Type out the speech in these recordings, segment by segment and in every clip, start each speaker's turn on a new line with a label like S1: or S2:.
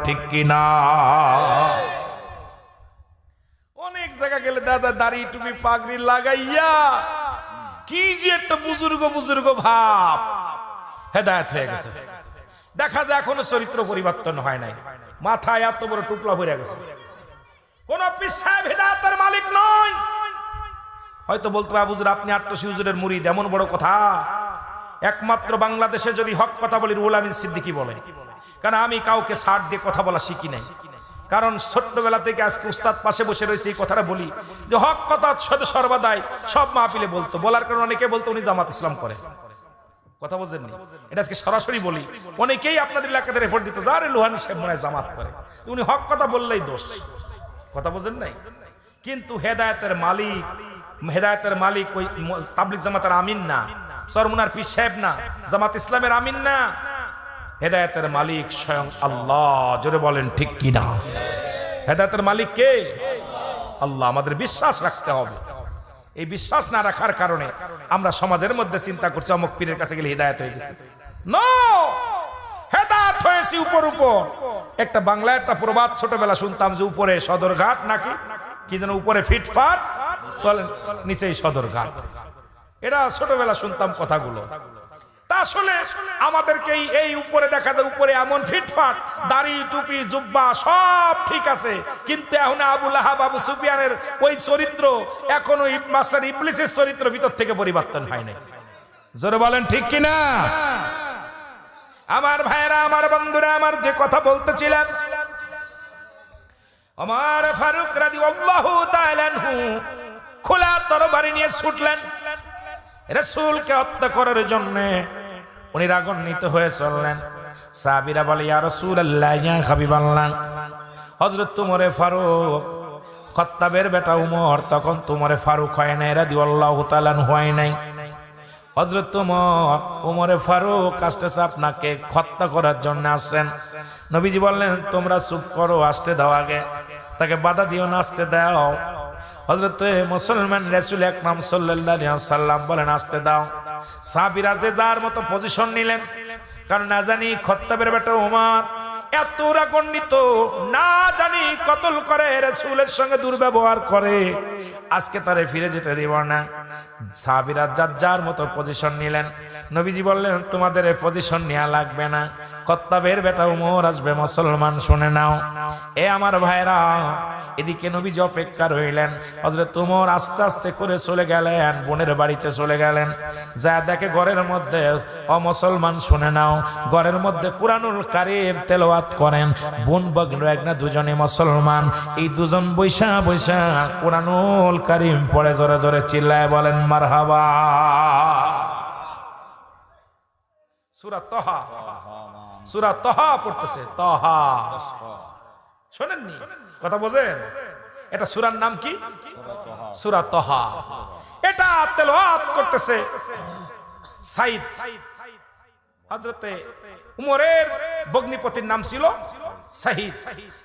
S1: ঠিক কিনা? অনেক জায়গা গেলে দাদা দাড়ি টুপি পাগড়ি লাগাইয়া কি যে একটা বুজুর্গ বুজুর্গ ভাব, হেদায়েত হয়ে গেছে। দেখা যায় এখনো চরিত্র পরিবর্তন হয় নাই, মাথায় এত বড় টুকলা ভরে গেছে। কোন পীর সাহেব হেদায়েতের মালিক নয়। হয়তো বলতে হবে হুজুর আপনি আট্টশি হুজুরের মুরিদ, এমন বড় কথা। একমাত্র বাংলাদেশে যদি হক কথা বলি রুহুল আমিন সিদ্দিকী বলে, কারণ আমি কাউকে ছাড় দিয়ে কথা বলা শিখি নাই। কারণ ছোট্টবেলা থেকে আজকে উস্তাদ পাশে বসে রয়েছে, এই কথাটা বলি যে হক কথা সর্বদাই সব মাহফিলে বলতো, বলার কারণে অনেকে বলতো উনি জামাত ইসলাম করে। কথা বোঝেননি? এটা আজকে সরাসরি বলি, অনেকেই আপনাদের এলাকাতে রেফার দিত আরে লোহানী সাহেব মনে হয় জামাত করে, উনি হক কথা বললেই দোষ। কথা বোঝেন নাই? কিন্তু হেদায়েতের মালিক ওই তাবলিগ জামাতের আমিন না, সরমুনার পীর সাহেব না, জামাত ইসলামের আমিন না, হেদায়েতের মালিক স্বয়ং আল্লাহ। জোরে বলেন ঠিক কিনা? হেদায়েতের মালিক কে? আল্লাহ। আমাদের বিশ্বাস রাখতে হবে। এই বিশ্বাস না রাখার কারণে আমরা সমাজের মধ্যে চিন্তা করছি অমুক পীরের কাছে গেলে হেদায়েত হয়ে গেছে। নো, হেদায়েত হয়েছে উপর উপর। একটা বাংলা একটা প্রবাদ ছোটবেলা শুনতাম যে উপরে সদরঘাট নাকি কি যেন, উপরে ফিটফাট নিচেই সদরঘাট। এটা ছোটবেলা শুনতাম কথাগুলো। তা আসলে আমাদেরকে এই উপরে দেখা যায়, উপরে এমন ফিটফাট দাড়ি টুপি জুব্বা সব ঠিক আছে, কিন্তু এখন আবু লাহাব আবু সুফিয়ানের ওই চরিত্র এখনো মাস্টার ইবলিসের চরিত্র ভিতর থেকে পরিবর্তন হয় নাই। জোরে বলেন ঠিক কিনা? আমার ভাইরা, আমার বন্ধুরা, আমার যে কথা বলতেছিলাম, ওমর ফারুক রাদিয়াল্লাহু তাআলা আনহু খোলা তরবারি নিয়ে ছুটলেন রাসূলকে হত্যা করার জন্য। উনি রাগান্বিত হয়ে চললেন। সাহাবীরা বলে ইয়া রাসূলুল্লাহ, ইয়া হাবিবাল্লাহ, হযরত ওমরে ফারুক খাত্তাবের বেটা উমর তখন তোমরে ফারুক হয় নাই, রাদিয়াল্লাহু তাআলা হয় নাই। হযরত ওমরে ফারুক আসতেছে আপনাকে হত্যা করার জন্য আসছেন। নবীজি বললেন তোমরা চুপ করো, আসতে দাও, আগে তাকে বাধা দিও না, আসতে দাও। হযরত মুসলমান রাসূল আকরাম সাল্লাল্লাহু আলাইহি ওয়াসাল্লাম বলেন আসতে দাও। সাহাবীরা যে যার মতো পজিশন নিলেন, কারণ না জানি খাত্তাবের বেটা ওমর এত রাগান্বিত, না জানি কতল করে, রাসূলের সঙ্গে দুর্ব্যবহার করে, আজকে তারে ফিরে যেতে দিব না। সাহাবীরা যার যার মতো পজিশন নিলেন। নবীজি বললেন তোমাদের এই পজিশন নেওয়া লাগবে না, খাত্তাবের বেটা ওমর আসবে, মুসলমান শুনে নাও। এ আমার ভাইরা, এদিকে নবীজি অপেক্ষা রইলেন। হযরত ওমর আস্তে আস্তে করে চলে গেলেন, বোনের বাড়িতে চলে গেলেন। যা দেখে ঘরের মধ্যে অমুসলমান শুনে নাও, ঘরের মধ্যে কুরআনুল কারীম তেলাওয়াত করেন। বোন বগ্ন এক না দুজনে মুসলমান, এই দুজন বৈশা বৈশা কুরআনুল কারীম পড়ে জোরে জোরে চিল্লায় বলেন মারহাবা। সূরা তাহা, সূরা তাহা পড়তেছে, তাহা শোনেননি? কথা বোঝেন? এটা সূরার নাম কি? সূরা তাহা। এটা তেলাওয়াত করতেছে সাইদ। হযরতে উমরের ভগ্নিপতির নাম ছিল সাইদ।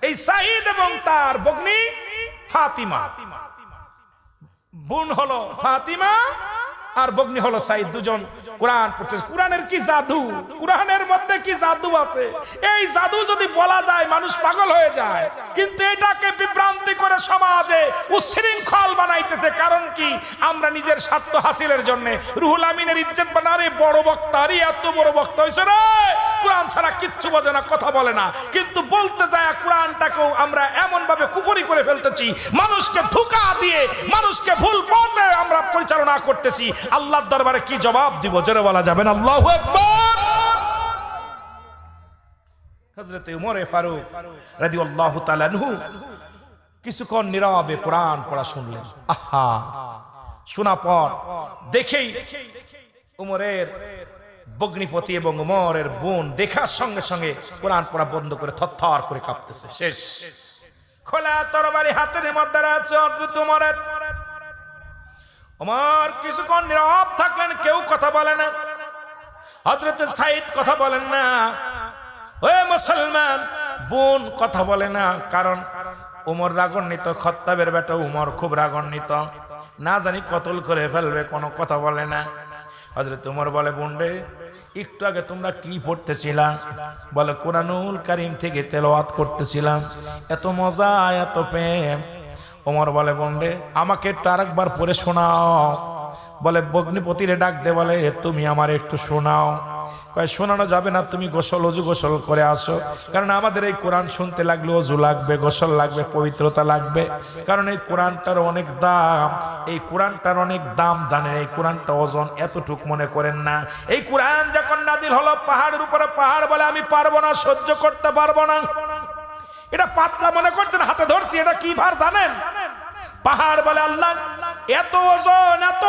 S1: এই সাইদ এবং তার ভগ্নি ফাতিমা, বোন হলো ফাতিমা আর ভগ্নি হলো সাইদ, দুজন কোরআন পড়তেছে। কোরআনের কি জাদু, কোরআনের মধ্যে কি জাদু আছে! এই জাদু যদি বলা যায় মানুষ পাগল হয়ে যায়, কিন্তু এটাকে বিভ্রান্তি করে সমাজে উচ্ছৃঙ্খল বানাইতেছে। কারণ কি? আমরা নিজের স্বার্থ হাসিলের জন্য রুহুল আমিনের ইজ্জত বানারে বড় বক্তা, আরে এত বড় বক্তা হয়েছে রে, কোরআন ছাড়া কিচ্ছু বোঝে না, কথা বলে না, কিন্তু বলতে যায় কোরআনটাকেও আমরা এমন ভাবে কুফরি করে ফেলতেছি, মানুষকে ধোঁকা দিয়ে মানুষকে ভুল পথে আমরা পরিচালনা করতেছি। আল্লাহর দরবারে কি জবাব দিব? জোরে বলা যাবে না আল্লাহু আকবার। হযরত ওমর ফারুক রাদিয়াল্লাহু তাআলা আনহু কিছুক্ষণ নীরবে কোরআন পড়া শুনলেন। আহা, শোনা পর দেখেই ওমরের ভগ্নিপতি এবং ওমরের বোন দেখার সঙ্গে সঙ্গে কোরআন পড়া বন্ধ করে থরথর করে কাঁপতেছে। শেষ। খোলা তরবারি হাতের মধ্যে আছে হযরত ওমরের। ওমর কিছুক্ষণ নীরব থাকলেন, কেউ কথা বলে না। হযরত সাইদ কথা বলেন না, ওই মুসলমান বোন কথা বলে না, কারণ ওমর রাগান্বিত, খাত্তাবের বেটা ওমর খুব রাগান্বিত, না জানি কতল করে ফেলবে, কোনো কথা বলে না। হযরত ওমর বলে বোন রে, একটু আগে তোমরা কি পড়তেছিলাম? বলে কোরআনুল কারীম থেকে তেলাওয়াত করতেছিলাম, এত মজা এত প্রেম। ওমর বলে বন্ডে আমাকে একটু আরেকবার পড়ে শোনাও। বলে ভগ্নিপতিরে ডাক দে, বলে তুমি আমার একটু শোনাও। কয় শোনানো যাবে না, তুমি অজু গোসল করে আসো, কারণ আমাদের এই কোরআন শুনতে লাগলে অজু লাগবে, গোসল লাগবে, পবিত্রতা লাগবে, কারণ এই কোরআনটার অনেক দাম। এই কোরআনটার অনেক দাম জানেন? এই কোরআনটা ওজন এতটুক মনে করেন না। এই কোরআন যখন নাজিল হলো পাহাড়ের উপরে, পাহাড় বলে আমি পারবো না, সহ্য করতে পারবো না। এটা পাতলা মনে করছেন, হাতে ধরছি, এটা কি ভার জানেন? পাহাড় বলে আল্লাহ এত ওজন, এত